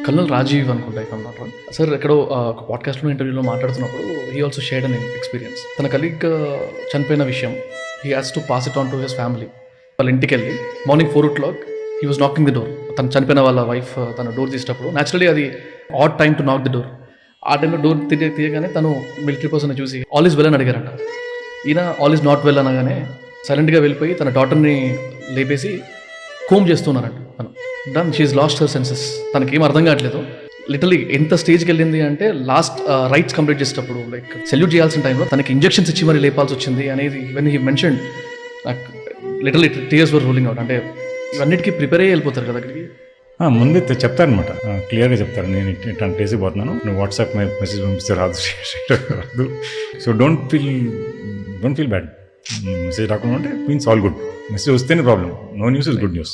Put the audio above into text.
Colonel Rajiv అనుకుంటా if I'm not wrong. Sir ఎక్కడో ఒక పాడ్కాస్ట్లో ఇంటర్వ్యూలో మాట్లాడుతున్నప్పుడు he also shared an experience. తన కలీగ్ చనిపోయిన విషయం he has to pass it on to his family. వాళ్ళ ఇంటికి వెళ్ళి morning 4 o'clock he was knocking the door. తను చనిపోయిన వాళ్ళ వైఫ్ తన డోర్ తీసేటప్పుడు న్యాచురలీ అది odd time to knock the door. ఆ టైంలో డోర్ తీయగానే తను మిలిటరీ పర్సన్ చూసి ఆల్ ఈజ్ వెల్ అని అడిగారంట. ఈయన ఆల్ ఈజ్ నాట్ వెల్ అనగానే సైలెంట్గా వెళ్ళిపోయి తన డాటర్ని లేపేసి కోమ్ చేస్తున్నారంట. తను then she lost her senses. తనకేం అర్థం కావట్లేదు. లిటరలీ ఎంత స్టేజ్కి వెళ్ళింది అంటే లాస్ట్ రైట్స్ కంప్లీట్ చేసేటప్పుడు లైక్ సెల్యూట్ చేయాల్సిన టైంలో తనకి ఇంజెక్షన్స్ ఇచ్చి మరి లేపాల్సి వచ్చింది అనేది వెన్ హీ మెన్షన్ నాకు literally tears were rolling out. అంటే ఇవన్నిటికీ ప్రిపేర్ అయ్యి వెళ్ళిపోతారు కదా అక్కడికి. ముందే చెప్తారనమాట, క్లియర్గా చెప్తారు, నేను ఇట్లా టేసి పోతున్నాను, నువ్వు వాట్సాప్ మెసేజ్ పంపిస్తే రాదు. So don't feel bad. Message రాకుండా ఉంటే మీన్స్ ఆల్ గుడ్. మెసేజ్ వస్తేనే problem. No news is good news.